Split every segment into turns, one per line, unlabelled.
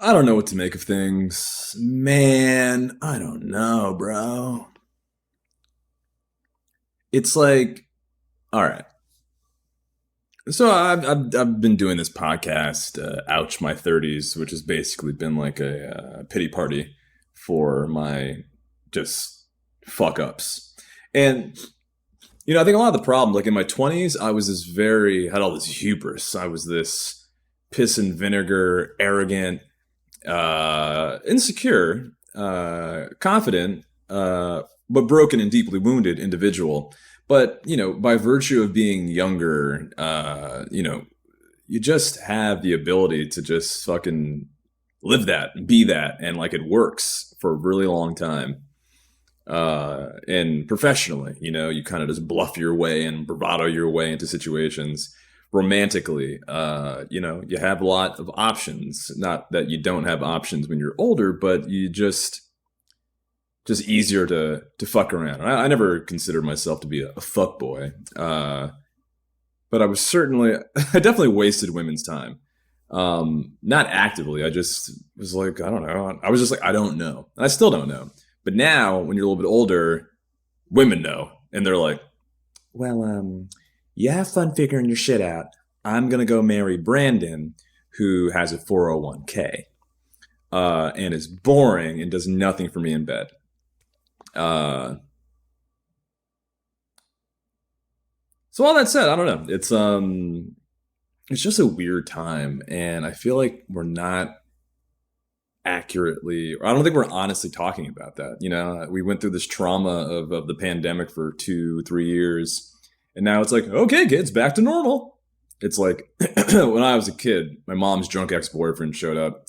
I don't know what to make of things. Man, I don't know, bro. It's like, all right. So I've been doing this podcast, Ouch My 30s, which has basically been like a pity party for my just fuck ups. And, I think a lot of the problem, like in my 20s, I was had all this hubris. I was this piss and vinegar, arrogant, insecure, confident, but broken and deeply wounded individual. But by virtue of being younger, you just have the ability to just fucking live that, be that, and like it works for a really long time. And professionally, you kind of just bluff your way and bravado your way into situations. Romantically, you have a lot of options. Not that you don't have options when you're older, but you just easier to fuck around. I never considered myself to be a fuck boy, but I definitely wasted women's time. Not actively. I just was like, I don't know. I was just like, I don't know. And I still don't know. But now, when you're a little bit older, women know, and they're like, well, you have fun figuring your shit out. I'm gonna go marry Brandon, who has a 401k, and is boring and does nothing for me in bed. Uh, so all that said, I don't know. It's just a weird time, and I feel like we're not accurately, or I don't think we're honestly talking about that. We went through this trauma of the pandemic for 2, 3 years, and now it's like, okay, kids, back to normal. It's like when I was a kid, my mom's drunk ex-boyfriend showed up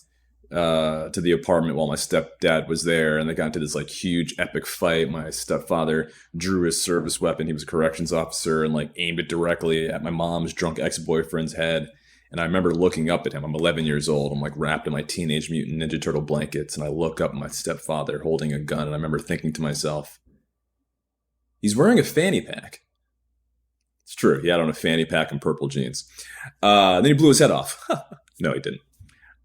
to the apartment while my stepdad was there, and they got into this like huge epic fight. My stepfather drew his service weapon. He was a corrections officer, and like aimed it directly at my mom's drunk ex-boyfriend's head. And I remember looking up at him. I'm 11 years old. I'm like wrapped in my Teenage Mutant Ninja Turtle blankets, and I look up at my stepfather holding a gun, and I remember thinking to myself, he's wearing a fanny pack. It's true. He had on a fanny pack and purple jeans. Then he blew his head off. No, he didn't.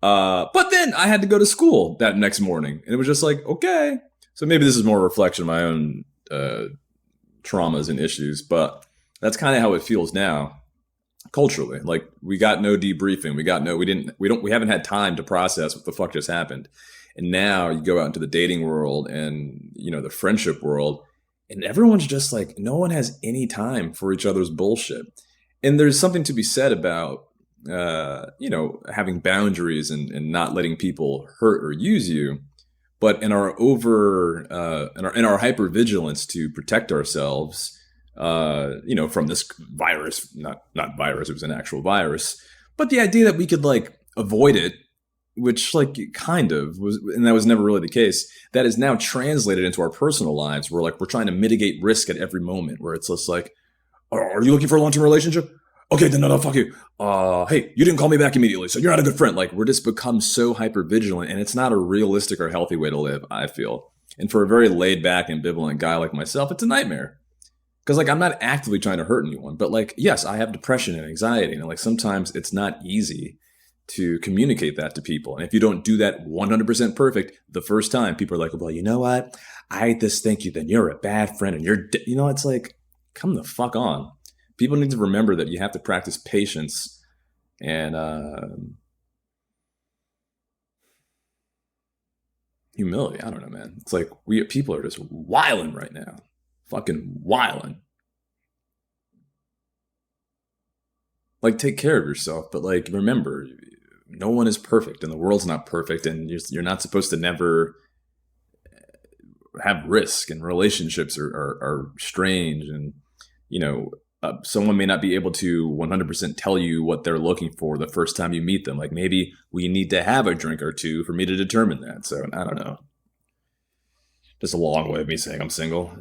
But then I had to go to school that next morning, and it was just like, okay. So maybe this is more a reflection of my own traumas and issues, but that's kind of how it feels now culturally. Like, we got no debriefing. We haven't had time to process what the fuck just happened. And now you go out into the dating world and, the friendship world, and everyone's just like, no one has any time for each other's bullshit. And there's something to be said about having boundaries and not letting people hurt or use you. But in our hypervigilance to protect ourselves, from this virus, not virus, it was an actual virus, but the idea that we could like avoid it, which like kind of was, and that was never really the case, that is now translated into our personal lives. We're trying to mitigate risk at every moment, where it's just like, are you looking for a long-term relationship? Okay, then no, fuck you. Hey, you didn't call me back immediately, so you're not a good friend. Like, we're just become so hyper vigilant, and it's not a realistic or healthy way to live, I feel. And for a very laid back, ambivalent guy like myself, it's a nightmare. Because like, I'm not actively trying to hurt anyone, but like, yes, I have depression and anxiety, and like sometimes it's not easy to communicate that to people. And if you don't do that 100% perfect the first time, people are like, well, you know what? I just think then you're a bad friend, and it's like, come the fuck on. People need to remember that you have to practice patience and humility. I don't know, man. It's like people are just wilding right now. Fucking wilding. Like, take care of yourself, but like, remember, no one is perfect, and the world's not perfect, and you're not supposed to never have risk, and relationships are strange, and someone may not be able to 100% tell you what they're looking for the first time you meet them. Like, maybe we need to have a drink or two for me to determine that. So I don't know. Just a long way of me saying I'm single.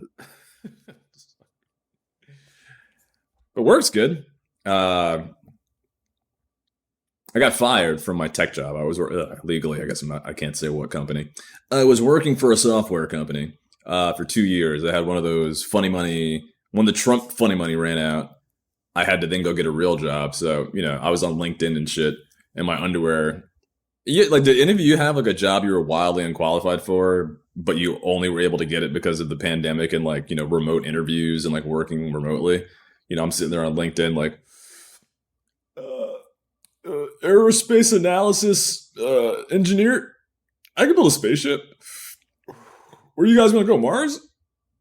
But work's good. I got fired from my tech job. I was legally, I guess I can't say what company. I was working for a software company for 2 years. I had one of those funny money. When the Trump funny money ran out, I had to then go get a real job. So, I was on LinkedIn and shit in my underwear Yeah, like, did any of you have like a job you were wildly unqualified for, but you only were able to get it because of the pandemic and like, remote interviews and like working remotely? I'm sitting there on LinkedIn like, aerospace analysis engineer. I can build a spaceship. Where are you guys gonna go? Mars?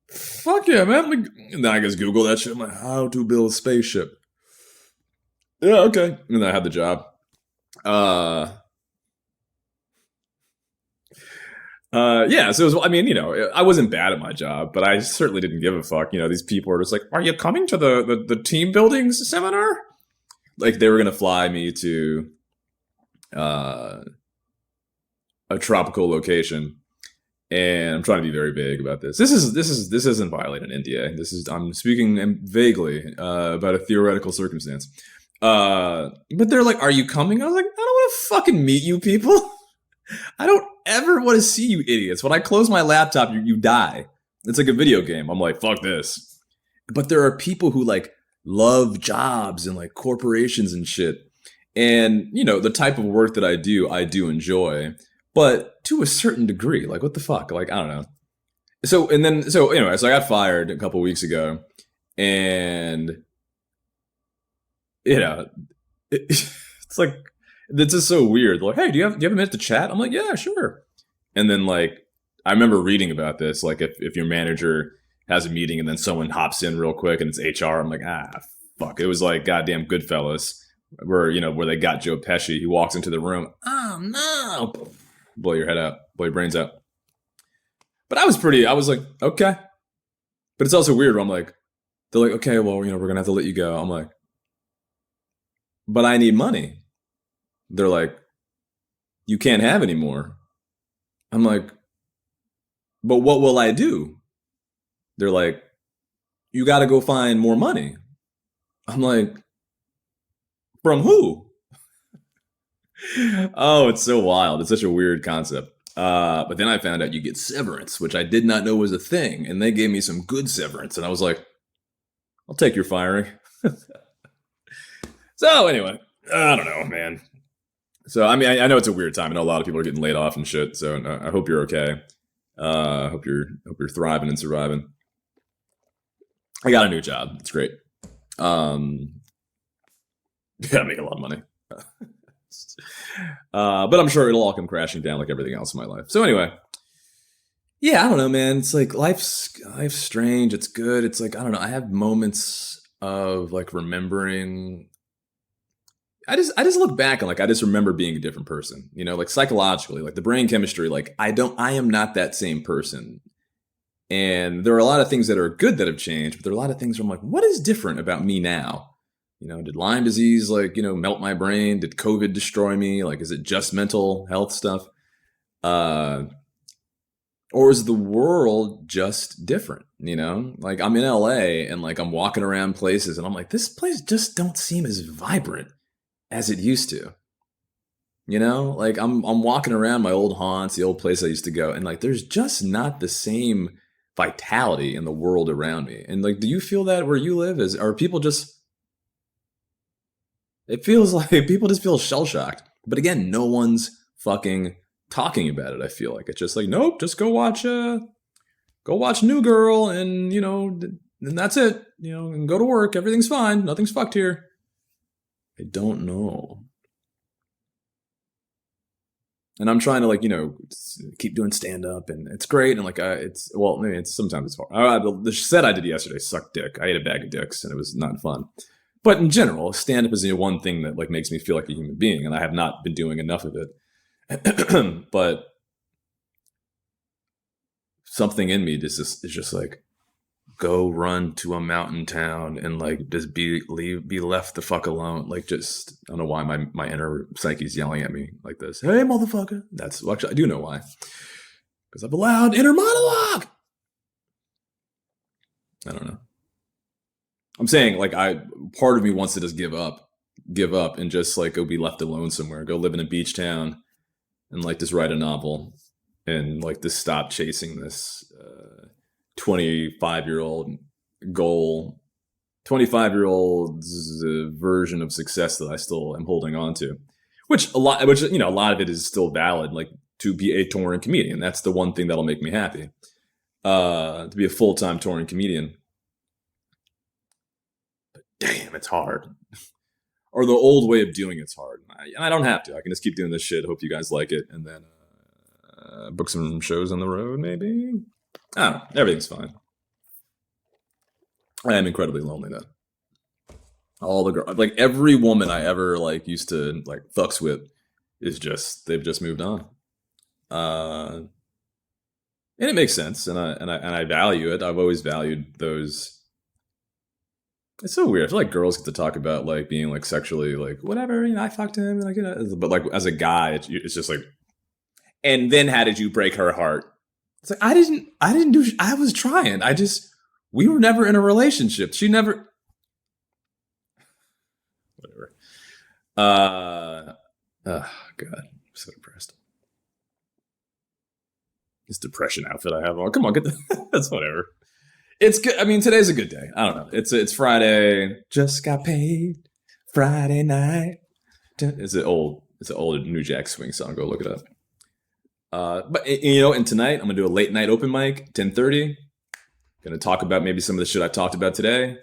Fuck yeah, man. And then I just Google that shit. I'm like, how to build a spaceship. Yeah, okay. And then I had the job. Uh, yeah, so it was, I mean, I wasn't bad at my job, but I certainly didn't give a fuck. These people were just like, are you coming to the team building seminar? Like, they were going to fly me to uh, a tropical location. And I'm trying to be very vague about this. This isn't violating an NDA. I'm speaking vaguely about a theoretical circumstance. But they're like, are you coming? I was like, I don't want to fucking meet you people. I don't ever want to see you idiots. When I close my laptop, you die. It's like a video game. I'm like, fuck this. But there are people who like love jobs and like corporations and shit. And, the type of work that I do enjoy. But to a certain degree, like, what the fuck? Like, I don't know. So I got fired a couple weeks ago. And, it's like, it's just so weird. Like, hey, do you have a minute to chat? I'm like, yeah, sure. And then like, I remember reading about this. Like, if your manager has a meeting and then someone hops in real quick and it's HR, I'm like, fuck. It was like goddamn Goodfellas, where they got Joe Pesci. He walks into the room. Oh no! Blow your head out, blow your brains out. But I was like, okay. But it's also weird where I'm like, they're like, okay, well, we're gonna have to let you go. I'm like, but I need money. They're like, you can't have any more. I'm like, but what will I do? They're like, you got to go find more money. I'm like, from who? Oh, it's so wild. It's such a weird concept. But then I found out you get severance, which I did not know was a thing. And they gave me some good severance. And I was like, I'll take your firing. So anyway, I don't know, man. So, I mean, I know it's a weird time. I know a lot of people are getting laid off and shit. So I hope you're okay. Hope you're thriving and surviving. I got a new job. It's great. Yeah, I make a lot of money. But I'm sure it'll all come crashing down like everything else in my life. So anyway, yeah, I don't know, man. It's like life's strange. It's good. It's like, I don't know. I have moments of like remembering. I just look back and like I just remember being a different person. Like psychologically, like the brain chemistry. Like I am not that same person. And there are a lot of things that are good that have changed, but there are a lot of things where I'm like, what is different about me now? Did Lyme disease melt my brain? Did COVID destroy me? Like, is it just mental health stuff? Or is the world just different? Like I'm in LA and like I'm walking around places and I'm like, this place just don't seem as vibrant as it used to. Like I'm walking around my old haunts, the old place I used to go, and like there's just not the same vitality in the world around me. And like, do you feel that where you live? Are people just? It feels like people just feel shell shocked. But again, no one's fucking talking about it. I feel like it's just like, nope, just go watch New Girl, and and that's it. And go to work. Everything's fine. Nothing's fucked here. I don't know. And I'm trying to keep doing stand up, and it's great. And like, maybe sometimes it's hard. The set I did yesterday sucked dick. I ate a bag of dicks, and it was not fun. But in general, stand up is one thing that like makes me feel like a human being, and I have not been doing enough of it. But something in me is just like, go run to a mountain town and like just be left the fuck alone. Like, just I don't know why my inner psyche's yelling at me like this. Hey, motherfucker. Actually I do know why. Because I have a loud inner monologue. I don't know. I'm saying like part of me wants to just give up and just like go be left alone somewhere, go live in a beach town and like just write a novel and like just stop chasing this 25-year-old goal, 25-year-old's version of success that I still am holding on to. which a lot of it is still valid. Like to be a touring comedian, that's the one thing that'll make me happy. To be a full-time touring comedian. But damn, it's hard. Or the old way of doing it's hard. I don't have to. I can just keep doing this shit. Hope you guys like it, and then book some shows on the road. Maybe I don't know. Everything's fine. I am incredibly lonely though. All the girls, like every woman I ever like used to like fucks with, they've just moved on. And it makes sense, and I value it. I've always valued those. It's so weird. I feel like girls get to talk about like being like sexually like whatever. I fucked him, like but like as a guy, it's just like. And then how did you break her heart? It's like I didn't do. I was trying. We were never in a relationship. She never. Whatever. Oh God, I'm so depressed. This depression outfit I have on. Come on, get the. That's whatever. It's good. I mean, today's a good day. I don't know. It's Friday. Just got paid. Friday night. It's an old New Jack Swing song. Go look it up. But and tonight I'm gonna do a late night open mic, 10:30. Gonna talk about maybe some of the shit I talked about today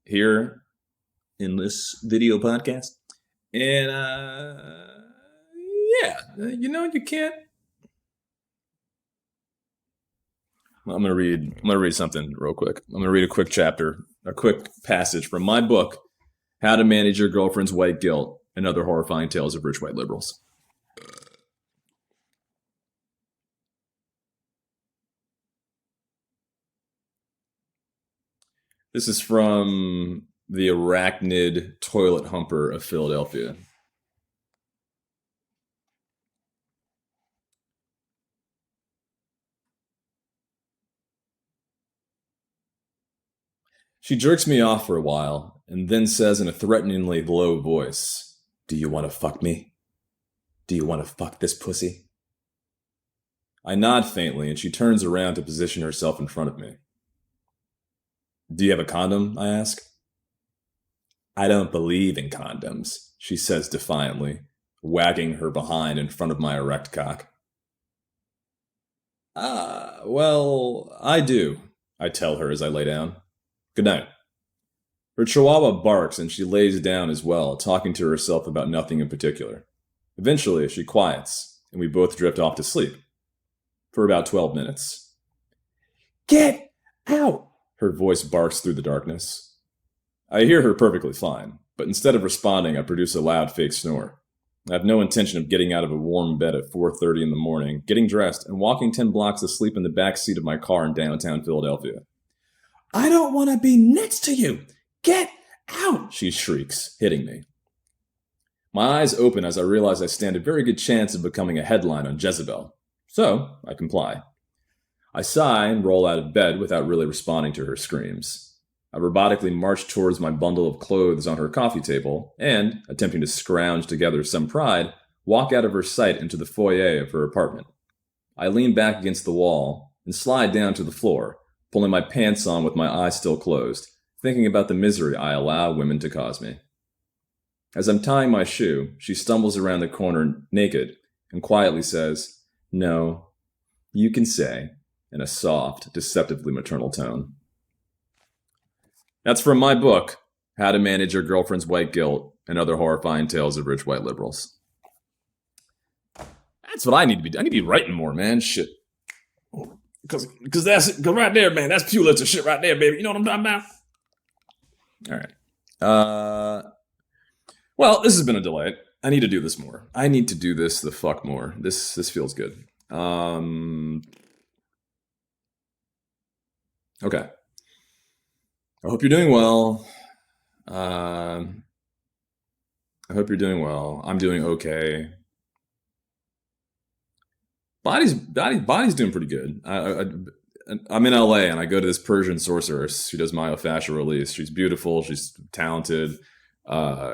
here in this video podcast. And you can't. I'm gonna read something real quick. I'm gonna read a quick passage from my book, How to Manage Your Girlfriend's White Guilt and Other Horrifying Tales of Rich White Liberals. This is from the Arachnid Toilet Humper of Philadelphia. She jerks me off for a while and then says in a threateningly low voice, "Do you want to fuck me? Do you want to fuck this pussy?" I nod faintly and she turns around to position herself in front of me. "Do you have a condom?" I ask. "I don't believe in condoms," she says defiantly, wagging her behind in front of my erect cock. Well, I do," I tell her as I lay down. "Good night." Her chihuahua barks and she lays down as well, talking to herself about nothing in particular. Eventually, she quiets, and we both drift off to sleep. For about 12 minutes. "Get out!" her voice barks through the darkness. I hear her perfectly fine, but instead of responding, I produce a loud fake snore. I have no intention of getting out of a warm bed at 4:30 in the morning, getting dressed, and walking 10 blocks to sleep in the back seat of my car in downtown Philadelphia. "I don't want to be next to you! Get out!" she shrieks, hitting me. My eyes open as I realize I stand a very good chance of becoming a headline on Jezebel. So, I comply. I sigh and roll out of bed without really responding to her screams. I robotically march towards my bundle of clothes on her coffee table and, attempting to scrounge together some pride, walk out of her sight into the foyer of her apartment. I lean back against the wall and slide down to the floor, pulling my pants on with my eyes still closed, thinking about the misery I allow women to cause me. As I'm tying my shoe, she stumbles around the corner naked and quietly says, "No, you can say," in a soft, deceptively maternal tone. That's from my book, How to Manage Your Girlfriend's White Guilt and Other Horrifying Tales of Rich White Liberals. That's what I need to be. I need to be writing more, man. Shit. Because right there, man, that's Pulitzer shit right there, baby. You know what I'm talking about? All right. Well, this has been a delight. I need to do this more. I need to do this the fuck more. This feels good. Okay. I hope you're doing well. I hope you're doing well. I'm doing okay. Body's doing pretty good. I'm in LA and I go to this Persian sorceress who does myofascial release. She's beautiful. She's talented. So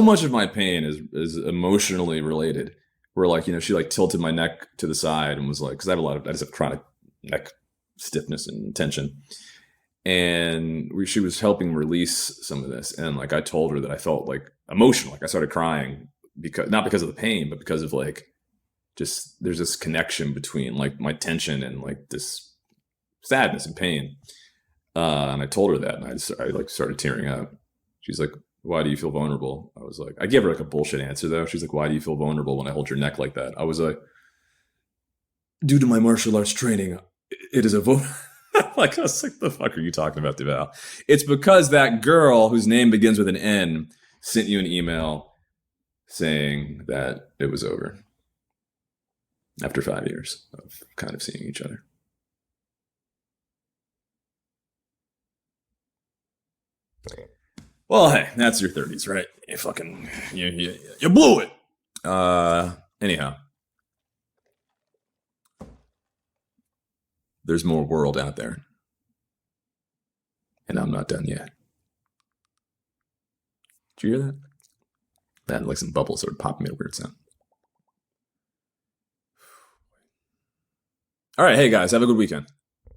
much of my pain is emotionally related. Where she tilted my neck to the side and was like, because I just have chronic neck stiffness and tension. and she was helping release some of this, and like I told her that I felt like emotional, like I started crying because not because of the pain, but because of like just there's this connection between like my tension and like this sadness and pain. And I told her that, and I like started tearing up. She's like, "Why do you feel vulnerable?" I was like, I gave her like a bullshit answer though. She's like, "Why do you feel vulnerable when I hold your neck like that?" I was like, "Due to my martial arts training, it is a like, I was like, "The fuck are you talking about, Duval?" It's because that girl whose name begins with an N sent you an email saying that it was over after 5 years of kind of seeing each other. Well, hey, that's your 30s, right? You blew it. Anyhow, there's more world out there, and I'm not done yet. Did you hear that? That like some bubbles that would pop made a weird sound. All right, hey guys, have a good weekend.